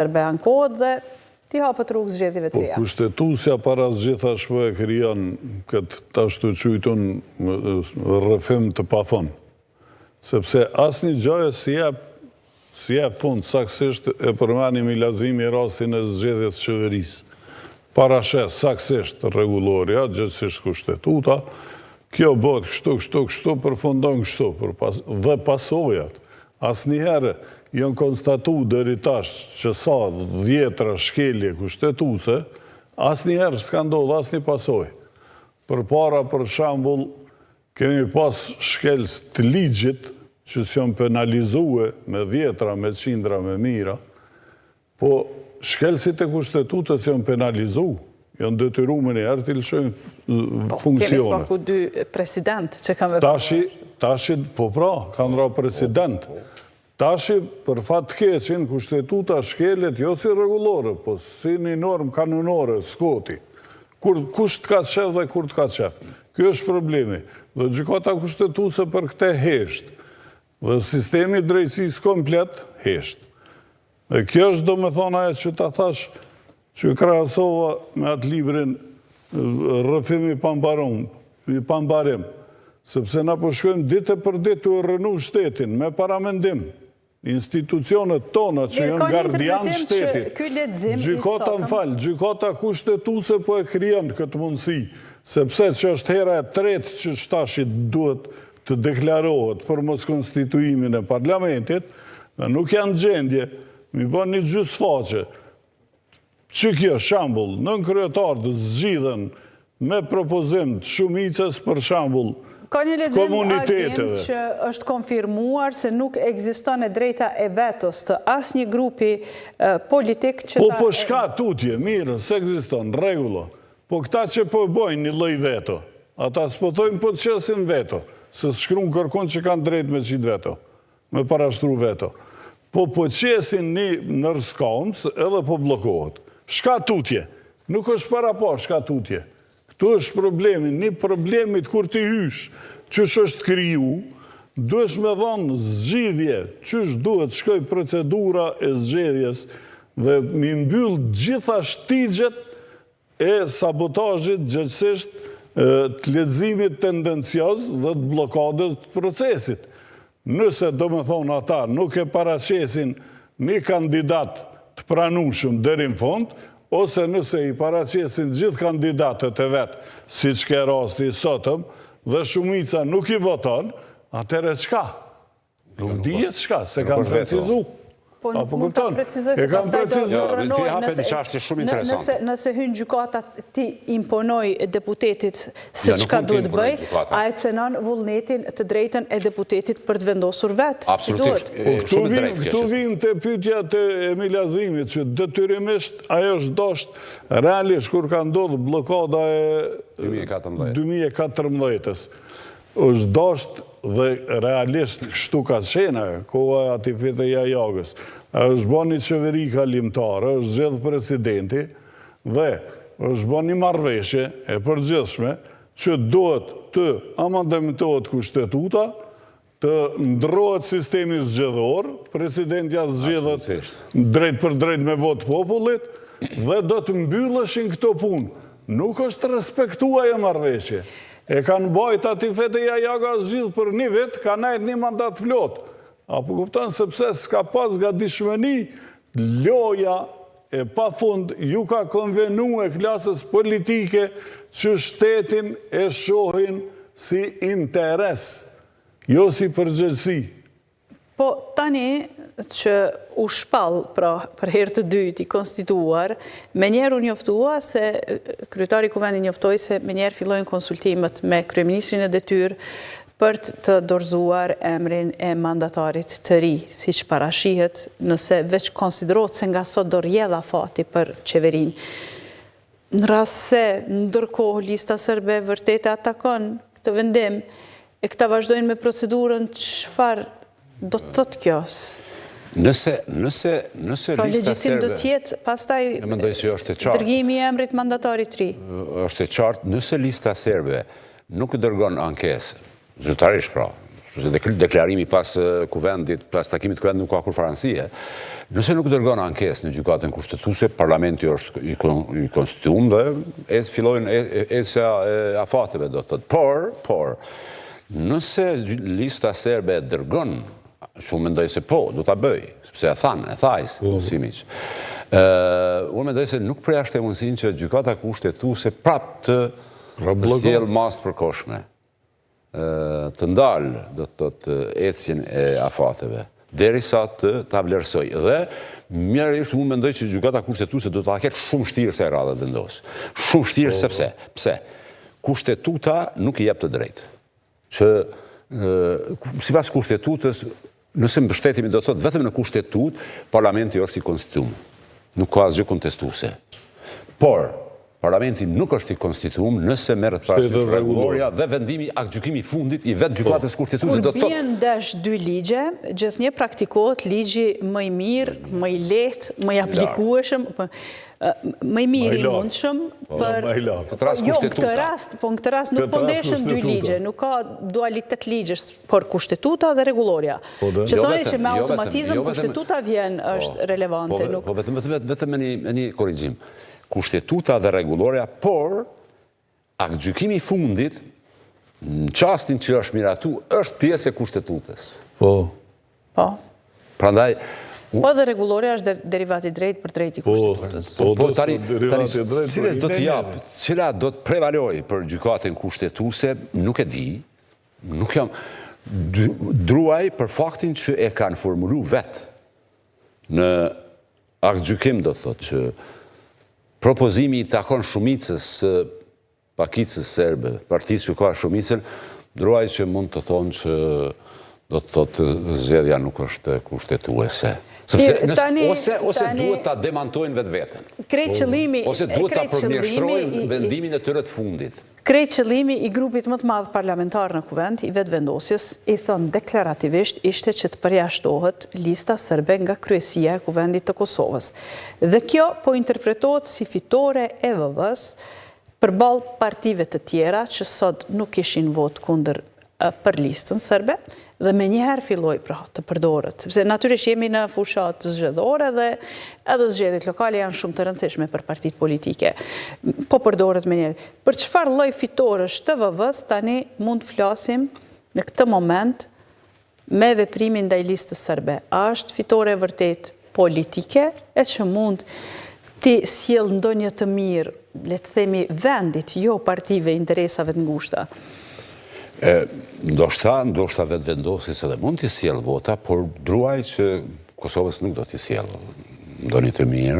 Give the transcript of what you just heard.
serbe ankohet dhe t'i hapët rrugë zgjedhjeve të reja. Po kushtetusja para zgjitha shpo e krijon këtë tashtu qujtun rrëfim të pafon. Sepse asnjë gjë si jep fund saksisht e përmeni Milazimi rastin e zgjedhjes qeverisë. Parashes saksisht rregulloria, gjithsesi kushtetuta, kjo bëhet kështu, përfundon kështu, dhe pasojat. Asnjëherë janë konstatu deri tash që sa dhjetra shkelje kushtetuse, asnjëherë s'ka ndodhur asnjë pasojë. Përpara, për shembull, kemi pas shkelës të ligjit që s'janë penalizue me dhjetra, me qindra, me mira, po shkelësit e kushtetutës janë penalizu, janë detyruar në herë të lëshojnë funksione. Kemi s'paku dy president që kanë vepruar. Tashi, po pra, kanë ra president. Tashi, për fat të keqin, kushtetuta shkelet jo si rregullore, po si një normë kanonore, skoti. Kush të ka qef dhe kur të ka qef. Kjo është problemi. Dhe gjykata kushtetuse për këte hesht. Dhe sistemi drejtësisë komplet hesht. Dhe kjo është do me thona e që ta thash që krahasova me atë librin rrëfimi pambarim. Sepse na po shkojmë ditë për ditë të rënu shtetin me paramendim. Institucionet tona që janë gardian shtetit. Gjykata kushtetuse po e krijon këtë mundësi. Sepse që është hera e tretë që shtashit duhet të deklarohet për mos konstituimin e parlamentit, dhe nuk janë gjendje, mi bën një gjysfaqe, që kjo shambull, nën kryetarët zgjidhen me propozim të shumicës për shambull ka një lexim agim që është konfirmuar se nuk ekziston e drejta e vetos të asnjë grupi politik që ta... Po shka tutje, mirë, se ekziston, rregullo. Po këta që po bojnë një lloj veto, ata s'po thojnë po të qesin veto, se shkruan kërkon që kanë drejt me qitë veto, me parashtru veto. Po qesin një nërskams edhe po blokohet. Shka tutje, nuk është para po shka tutje. Këtu është problemi, një problemit kur t'i hysh, qësh është kriju, duesh me dhonë zgjidhje, qësh duhet shkoj procedura e zgjedhjes dhe mi mbyll gjitha shtigjet e sabotajit gjithsesht të leximit tendencios dhe të blokadës të procesit. Nëse do me thonë ata nuk e paraqesin një kandidat të pranueshëm deri në fund, ose nëse i paraqesin gjithë kandidatët e vetë, si që ke rasti sotëm, dhe shumica nuk i voton, atëre qka? Nuk dijet qka, se kanë precizu. Po nuk ta precizoj se pastaj do rënoj, nëse hynë gjykata ti imponoj deputetit se qka duhet bëj, a e cenon vullnetin të drejten e deputetit për të vendosur vetë. Absolutisht. Këtu vim të pyetja të Milazimit, që detyrimisht ajo është dosht realisht kur ka ndodhë blokada e 2014-ës. është dosht dhe realisht kështu ka qena, koha ati fite jagës. është bën një qeveri kalimtare, është zgjedh presidenti dhe është bën një marrëveshje e përgjithshme që duhet të amandamentohet kushtetuta, të ndrohet sistemi zgjedhor, presidentja zgjedhet drejt për drejt me votë popullit dhe do të mbylleshin këto punë. Nuk është respektua e marrëveshje. E kanë bajt ati fete jaga zgjidh për një vit, ka najt një mandat plot. Apo kupton sepse s'ka pas nga dishmëni, loja e pa fund ju ka konvenu e klasës politike që shtetin e shohin si interes, jo si përgjegjësi. Po tani që u shpall për herë të dytë i konstituar, me njerë u njoftua se kryetari i Kuvendit njoftoi se me njerë fillojnë konsultimet me kryeministrin e detyrë për të dorëzuar emrin e mandatarit të ri, si që parashihet nëse veç konsiderohet se nga sot do rjedha fati për qeverinë. Në rast se ndërkohë lista serbe vërtet atakon këtë vendim e këta vazhdojnë me procedurën, çfarë do të thotë kjo? Nëse lista serbe... legjitim do tjetë, pastaj dërgimi i emrit mandatarit ri. Është e qartë, nëse lista serbe nuk dërgon ankesë, zyrtarisht pra, deklarimi pas kuvendit, pas takimit të kuvendit nuk ka kur faransie, nëse nuk dërgon ankesë në gjykatën kushtetuese, parlamenti është i konstituum dhe fillojnë esja e afateve, do të thotë. Por, nëse lista serbe dërgon, shumë mendoj se po, do ta bëj, sepse e thaj si miq. Unë mendoj se nuk përjashtë mundësinë që gjykata kushtetuese prap të sjellë masë përkohshme, të ndalë, do të thotë, ecjen e afateve, derisa të ta vlerësoj. Dhe mjerisht unë mendoj që gjykata kushtetuese do ta ketë shumë vështirë se radha vendos. Shumë vështirë sepse pse? Kushtetuta nuk i jep të drejtë. Që sipas kushtetutës, nëse mbështetemi do të thotë vetëm në kushtetut, parlamenti është i konstituum. Nuk ka asgjë kontestuese. Por parlamenti nuk është i konstituum nëse merret parasysh rregulloria dhe vendimi gjykimi i fundit i vetë gjykatës kushtetuese do të thotë. Kur bien dash dy ligje, gjithnjë praktikohet ligji më i mirë, më i lehtë, më i aplikueshëm, më i mirë i mundshëm për këtë rast, po në këtë rast nuk po ndeshën dy ligje, nuk ka dualitet ligjesh, por kushtetuta dhe rregulloria. Që thoni që me automatizëm kushtetuta vjen është relevante, nuk. Po vetëm një korrigjim. Kushtetuta dhe rregulloria, por gjykimi i fundit, në çastin që është miratu, është pjesë e kushtetues. Po. Prandaj po dhe rregulloria është derivati drejt për drejt i kushtetues. Po tani cilës do të jap, cila do të prevalojë për gjykatën kushtetuese, nuk e di. Nuk jam druaj për faktin që e kanë formuluar vetë në aktgjykim, do të thotë që propozimi i takon shumicës pakicës serbe, partisë që ka shumicën, druaj që mund të thonë që do të thotë zgjedhja nuk është kushtetuese. Ose duhet ta demantojnë vetveten. Ose duhet ta përmirëstrojnë vendimin e tyre të fundit. Krejt qëllimi i grupit më të madh parlamentar në kuvend, i vetëvendosjes, i thënë deklarativisht ishte që të përjashtohet lista serbe nga kryesia e kuvendit të Kosovës. Dhe kjo po interpretohet si fitore e VV-s përballë partive të tjera që sot nuk kishin vot kundër për listën serbe, dhe me njëherë filloj pra të përdorët. Sepse natyrisht jemi në fushat zgjedhore dhe edhe zgjedhjet lokale janë shumë të rëndësishme për partitë politike. Po përdorët me njëherë. Për çfarë lloj fitore të VV-s tani mund të flasim në këtë moment me veprimin ndaj listës serbe? A është fitore e vërtet politike e që mund të sjellë ndonjë të mirë, le të themi vendit, jo partive, interesave të ngushta? Ndoshta vetëvendosjes edhe mund t'i sjellë vota, por druaj që Kosovës nuk do t'i sjellë ndonjë të mirë.